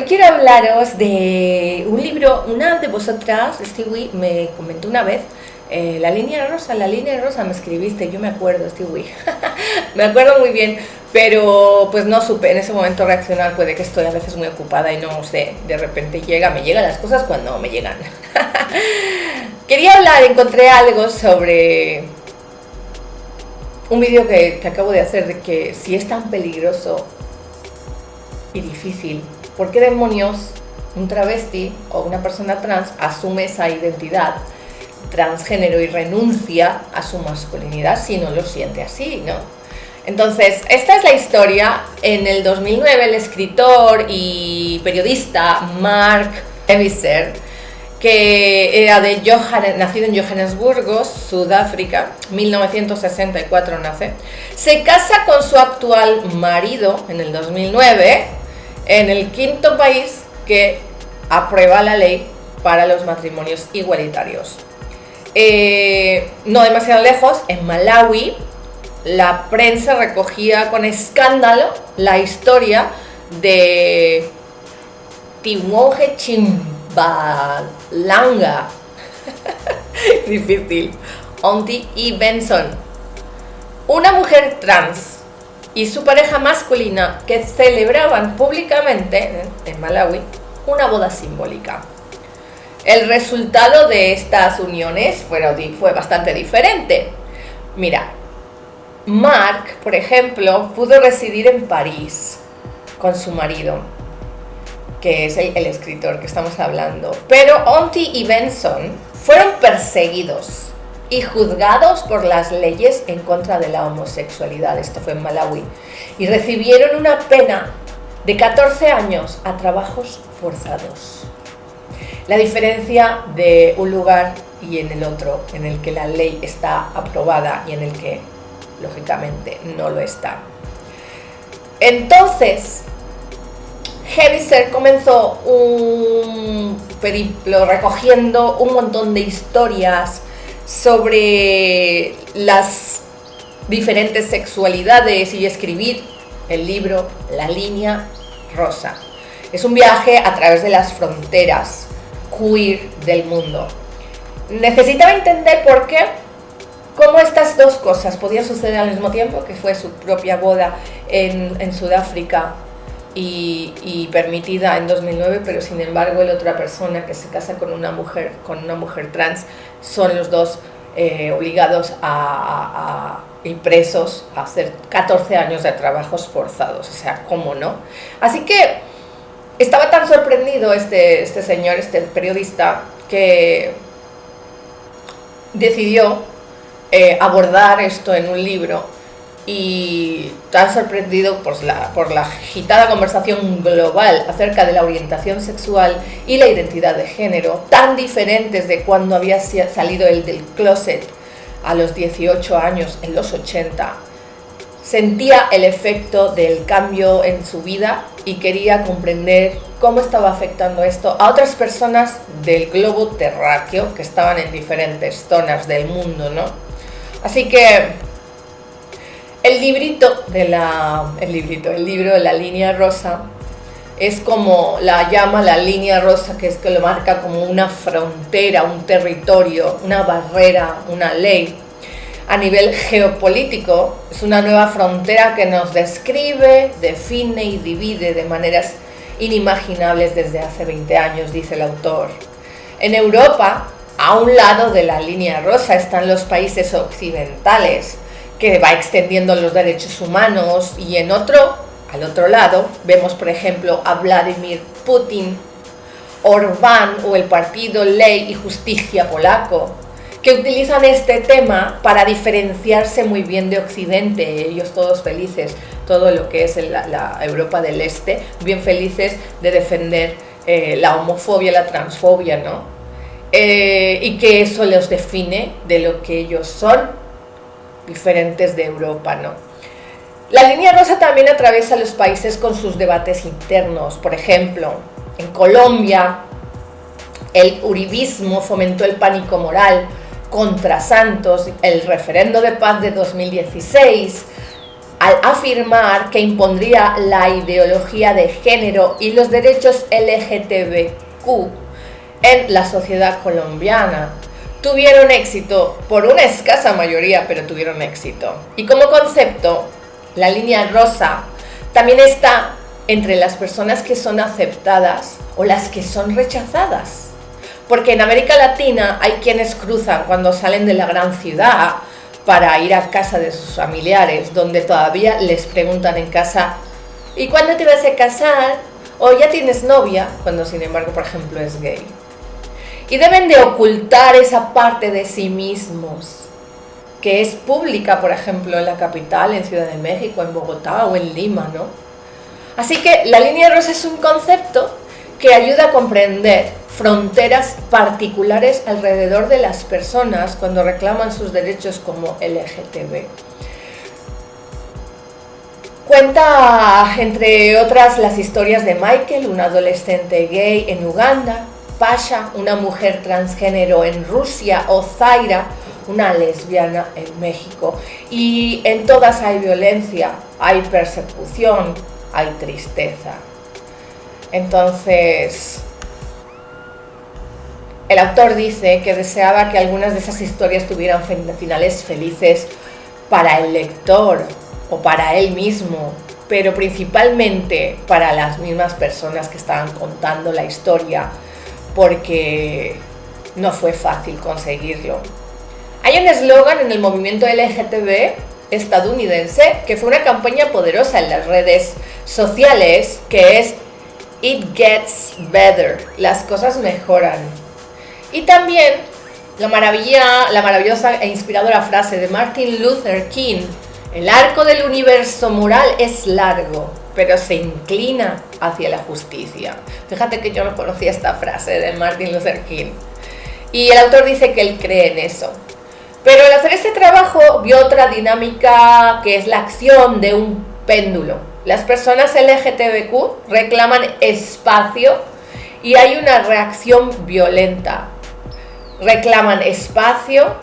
quiero hablaros de un libro. Una de vosotras, Stewie, me comentó una vez, la línea rosa, me escribiste, yo me acuerdo, Stewie, me acuerdo muy bien, pero pues no supe en ese momento reaccionar. Puede que estoy a veces muy ocupada y no sé, de repente me llegan las cosas cuando me llegan. Quería encontré algo sobre un vídeo que acabo de hacer, de que si es tan peligroso y difícil, ¿por qué demonios un travesti o una persona trans asume esa identidad transgénero y renuncia a su masculinidad si no lo siente así, ¿no? Entonces, esta es la historia. En el 2009, el escritor y periodista Mark Heviser, que era nacido en Johannesburgo, Sudáfrica, 1964 nace, se casa con su actual marido en el 2009, en el quinto país que aprueba la ley para los matrimonios igualitarios. No demasiado lejos, en Malawi, la prensa recogía con escándalo la historia de Timoje Chimbalanga difícil, Onti y Benson, una mujer trans y su pareja masculina, que celebraban públicamente en Malawi una boda simbólica. El resultado de estas uniones fue bastante diferente. Mira, Mark, por ejemplo, pudo residir en París con su marido, que es el escritor que estamos hablando, pero Onti y Benson fueron perseguidos y juzgados por las leyes en contra de la homosexualidad. Esto fue en Malawi, y recibieron una pena de 14 años a trabajos forzados. La diferencia de un lugar y en el otro, en el que la ley está aprobada y en el que, lógicamente, no lo está. Entonces, Heviser comenzó un periplo recogiendo un montón de historias sobre las diferentes sexualidades y escribir el libro La Línea Rosa. Es un viaje a través de las fronteras queer del mundo. Necesitaba entender cómo estas dos cosas podían suceder al mismo tiempo, que fue su propia boda en Sudáfrica y permitida en 2009, pero sin embargo la otra persona que se casa con una mujer trans, son los dos obligados y presos a hacer 14 años de trabajos forzados. O sea, ¿cómo no? Así que estaba tan sorprendido este señor, este periodista, que decidió abordar esto en un libro, y tan sorprendido por la agitada conversación global acerca de la orientación sexual y la identidad de género, tan diferentes de cuando había salido él del closet a los 18 años en los 80, sentía el efecto del cambio en su vida y quería comprender cómo estaba afectando esto a otras personas del globo terráqueo que estaban en diferentes zonas del mundo, ¿no? Así que el libro de La Línea Rosa es como la llama la línea rosa, que es que lo marca como una frontera, un territorio, una barrera, una ley. A nivel geopolítico, es una nueva frontera que nos describe, define y divide de maneras inimaginables desde hace 20 años, dice el autor. En Europa, a un lado de la línea rosa, están los países occidentales, que va extendiendo los derechos humanos, y al otro lado, vemos por ejemplo a Vladimir Putin, Orbán o el partido Ley y Justicia polaco, que utilizan este tema para diferenciarse muy bien de Occidente. Ellos todos felices, todo lo que es la Europa del Este, bien felices de defender la homofobia, la transfobia, ¿no? Y que eso los define de lo que ellos son, diferentes de Europa, ¿no? La línea rosa también atraviesa los países con sus debates internos. Por ejemplo, en Colombia, el uribismo fomentó el pánico moral contra Santos, el referendo de paz de 2016. al afirmar que impondría la ideología de género y los derechos LGTBQ en la sociedad colombiana. Tuvieron éxito por una escasa mayoría, pero tuvieron éxito. Y como concepto, la línea rosa también está entre las personas que son aceptadas o las que son rechazadas. Porque en América Latina hay quienes cruzan cuando salen de la gran ciudad para ir a casa de sus familiares, donde todavía les preguntan en casa: ¿y cuándo te vas a casar? O ¿ya tienes novia? Cuando sin embargo, por ejemplo, es gay. Y deben de ocultar esa parte de sí mismos, que es pública, por ejemplo, en la capital, en Ciudad de México, en Bogotá o en Lima, ¿no? Así que la línea rosa es un concepto que ayuda a comprender fronteras particulares alrededor de las personas cuando reclaman sus derechos como LGTB. Cuenta, entre otras, las historias de Michael, un adolescente gay en Uganda, Pasha, una mujer transgénero en Rusia, o Zaira, una lesbiana en México. Y en todas hay violencia, hay persecución, hay tristeza. Entonces, el autor dice que deseaba que algunas de esas historias tuvieran finales felices para el lector o para él mismo, pero principalmente para las mismas personas que estaban contando la historia, porque no fue fácil conseguirlo. Hay un eslogan en el movimiento LGTB estadounidense que fue una campaña poderosa en las redes sociales, que es "It gets better", las cosas mejoran. Y también la maravillosa e inspiradora frase de Martin Luther King: el arco del universo moral es largo, pero se inclina hacia la justicia. Fíjate que yo no conocía esta frase de Martin Luther King. Y el autor dice que él cree en eso. Pero al hacer este trabajo vio otra dinámica, que es la acción de un péndulo. Las personas LGTBQ reclaman espacio y hay una reacción violenta. Reclaman espacio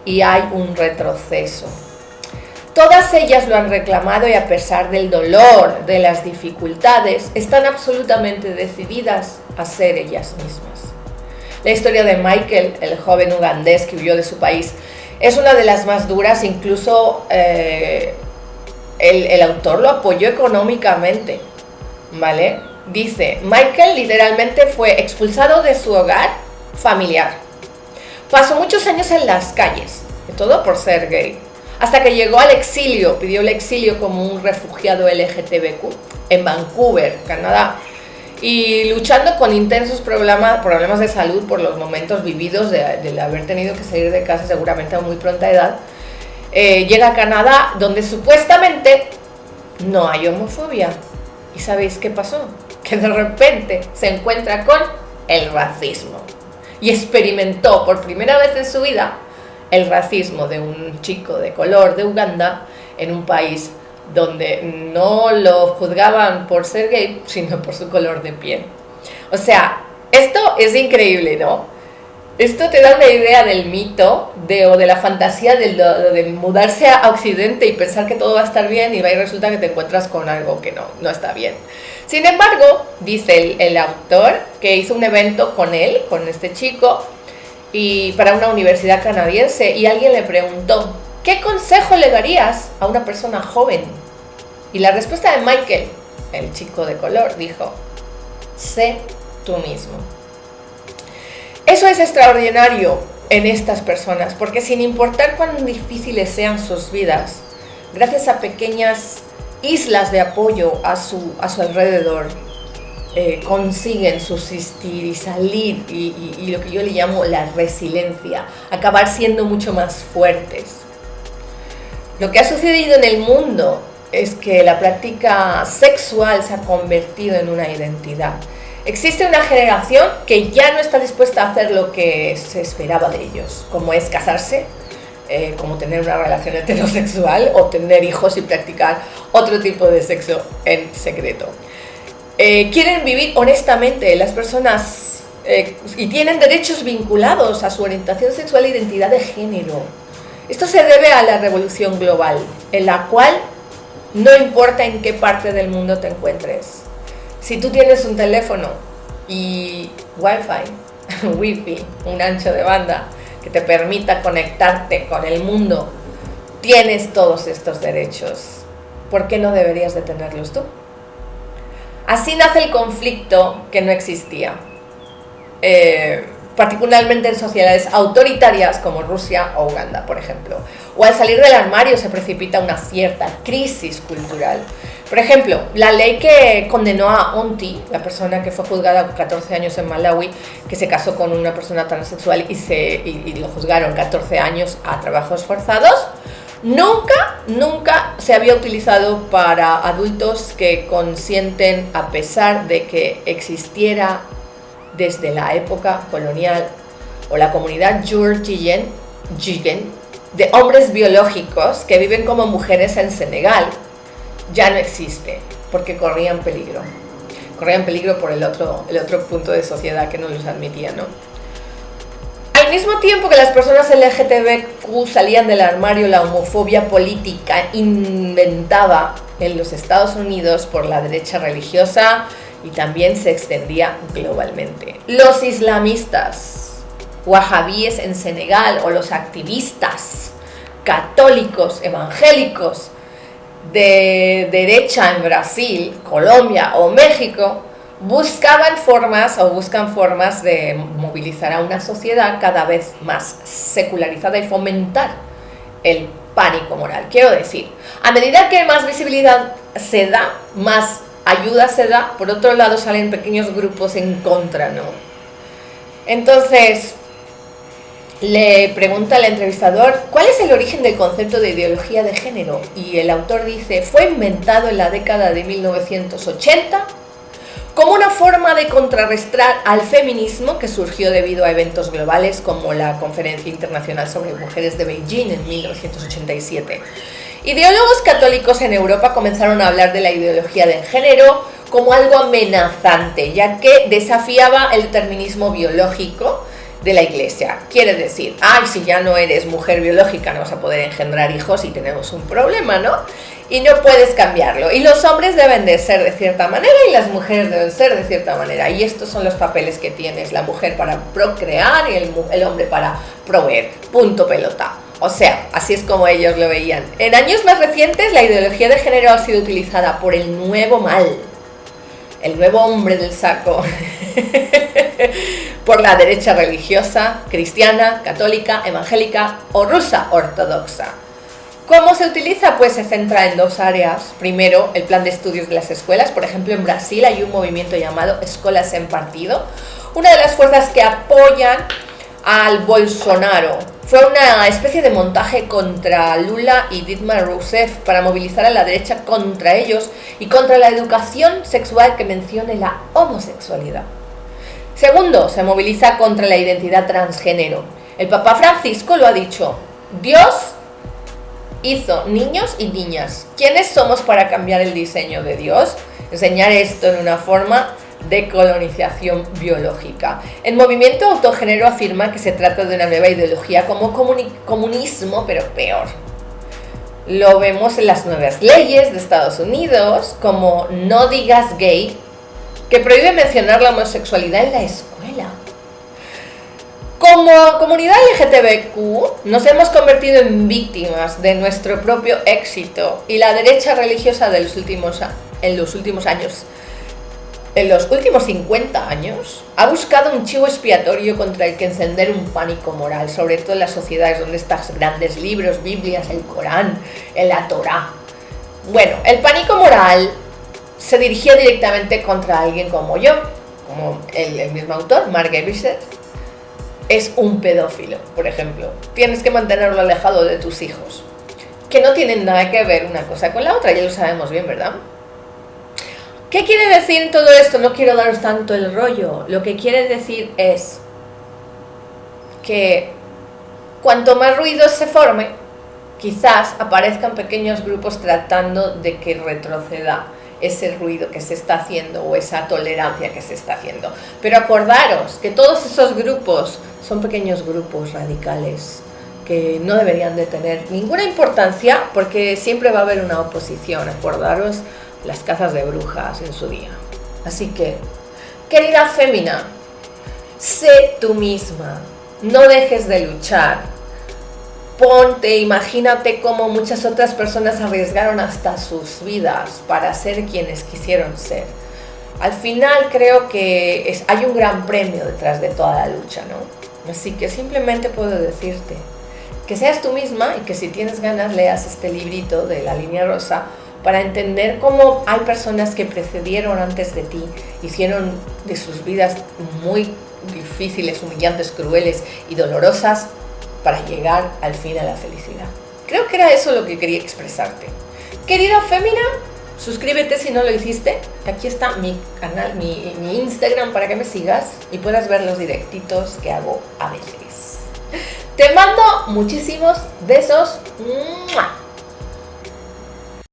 y hay un retroceso. Todas ellas lo han reclamado y, a pesar del dolor, de las dificultades, están absolutamente decididas a ser ellas mismas. La historia de Michael, el joven ugandés que huyó de su país, es una de las más duras. Incluso el autor lo apoyó económicamente, ¿vale? Dice: Michael literalmente fue expulsado de su hogar familiar. Pasó muchos años en las calles, todo por ser gay, hasta que llegó al exilio, pidió el exilio como un refugiado LGTBQ en Vancouver, Canadá, y luchando con intensos problemas de salud por los momentos vividos de haber tenido que salir de casa seguramente a muy pronta edad, llega a Canadá, donde supuestamente no hay homofobia. ¿Y sabéis qué pasó? Que de repente se encuentra con el racismo y experimentó por primera vez en su vida el racismo de un chico de color de Uganda en un país donde no lo juzgaban por ser gay, sino por su color de piel. O sea, esto es increíble, ¿no? Esto te da una idea del mito o de la fantasía de mudarse a Occidente y pensar que todo va a estar bien, y resulta que te encuentras con algo que no está bien. Sin embargo, dice el autor que hizo un evento con él, con este chico, y para una universidad canadiense, y alguien le preguntó: ¿qué consejo le darías a una persona joven? Y la respuesta de Michael, el chico de color, dijo: sé tú mismo. Eso es extraordinario en estas personas, porque sin importar cuán difíciles sean sus vidas, gracias a pequeñas islas de apoyo a su alrededor, consiguen subsistir y salir, y lo que yo le llamo la resiliencia, acabar siendo mucho más fuertes. Lo que ha sucedido en el mundo es que la práctica sexual se ha convertido en una identidad. Existe una generación que ya no está dispuesta a hacer lo que se esperaba de ellos, como es casarse, como tener una relación heterosexual o tener hijos y practicar otro tipo de sexo en secreto. Quieren vivir honestamente las personas y tienen derechos vinculados a su orientación sexual e identidad de género. Esto se debe a la revolución global, en la cual No importa en qué parte del mundo te encuentres. Si tú tienes un teléfono y wifi, un ancho de banda que te permita conectarte con el mundo, tienes todos estos derechos. ¿Por qué no deberías de tenerlos tú? Así nace el conflicto que no existía, particularmente en sociedades autoritarias como Rusia o Uganda, por ejemplo. O al salir del armario se precipita una cierta crisis cultural. Por ejemplo, la ley que condenó a Onti, la persona que fue juzgada por 14 años en Malawi, que se casó con una persona transexual y lo juzgaron 14 años a trabajos forzados, nunca se había utilizado para adultos que consienten, a pesar de que existiera desde la época colonial o la comunidad Jigen, de hombres biológicos que viven como mujeres en Senegal. Ya no existe, porque corrían peligro por el otro punto de sociedad que no los admitía, ¿no? Al mismo tiempo que las personas LGTBQ salían del armario, la homofobia política inventaba en los Estados Unidos por la derecha religiosa y también se extendía globalmente. Los islamistas, wahabíes en Senegal, o los activistas católicos evangélicos de derecha en Brasil, Colombia o México, buscan formas de movilizar a una sociedad cada vez más secularizada y fomentar el pánico moral. Quiero decir, a medida que más visibilidad se da, más ayuda se da, por otro lado salen pequeños grupos en contra, ¿no? Entonces, le pregunta al entrevistador, ¿cuál es el origen del concepto de ideología de género? Y el autor dice, fue inventado en la década de 1980 como una forma de contrarrestar al feminismo que surgió debido a eventos globales como la Conferencia Internacional sobre Mujeres de Beijing en 1987. Ideólogos católicos en Europa comenzaron a hablar de la ideología de género como algo amenazante, ya que desafiaba el determinismo biológico de la Iglesia. Quiere decir, si ya no eres mujer biológica no vas a poder engendrar hijos y tenemos un problema, ¿no? Y no puedes cambiarlo. Y los hombres deben de ser de cierta manera y las mujeres deben ser de cierta manera. Y estos son los papeles que tienes, la mujer para procrear y el hombre para proveer. Punto pelota. O sea, así es como ellos lo veían. En años más recientes, la ideología de género ha sido utilizada por el nuevo mal, el nuevo hombre del saco, por la derecha religiosa, cristiana, católica, evangélica o rusa ortodoxa. ¿Cómo se utiliza? Pues se centra en dos áreas. Primero, el plan de estudios de las escuelas. Por ejemplo, en Brasil hay un movimiento llamado Escolas en Partido, una de las fuerzas que apoyan al Bolsonaro. Fue una especie de montaje contra Lula y Dilma Rousseff para movilizar a la derecha contra ellos y contra la educación sexual que mencione la homosexualidad. Segundo, se moviliza contra la identidad transgénero. El Papa Francisco lo ha dicho, Dios hizo niños y niñas. ¿Quiénes somos para cambiar el diseño de Dios? Enseñar esto en una forma de colonización biológica. El movimiento autogénero afirma que se trata de una nueva ideología como comunismo, pero peor. Lo vemos en las nuevas leyes de Estados Unidos, como No digas gay, que prohíbe mencionar la homosexualidad en la escuela. Como comunidad LGTBQ nos hemos convertido en víctimas de nuestro propio éxito y la derecha religiosa en los últimos 50 años ha buscado un chivo expiatorio contra el que encender un pánico moral, sobre todo en las sociedades donde estos grandes libros, Biblias, el Corán, la Torá. Bueno, el pánico moral se dirigía directamente contra alguien como yo, como el mismo autor, Mark Evershed. Es un pedófilo, por ejemplo. Tienes que mantenerlo alejado de tus hijos, que no tienen nada que ver una cosa con la otra, ya lo sabemos bien, ¿verdad? ¿Qué quiere decir todo esto? No quiero daros tanto el rollo. Lo que quiere decir es que cuanto más ruido se forme, quizás aparezcan pequeños grupos tratando de que retroceda ese ruido que se está haciendo o esa tolerancia que se está haciendo. Pero acordaros que todos esos grupos son pequeños grupos radicales que no deberían de tener ninguna importancia porque siempre va a haber una oposición. Acordaros las cazas de brujas en su día. Así que, querida fémina, sé tú misma, no dejes de luchar. Ponte, imagínate cómo muchas otras personas arriesgaron hasta sus vidas para ser quienes quisieron ser. Al final creo que hay un gran premio detrás de toda la lucha, ¿no? Así que simplemente puedo decirte que seas tú misma y que si tienes ganas leas este librito de La Línea Rosa para entender cómo hay personas que precedieron antes de ti, hicieron de sus vidas muy difíciles, humillantes, crueles y dolorosas para llegar al fin a la felicidad. Creo que era eso lo que quería expresarte. Querida fémina, suscríbete si no lo hiciste. Aquí está mi canal, mi Instagram para que me sigas y puedas ver los directitos que hago a veces. Te mando muchísimos besos. ¡Mua!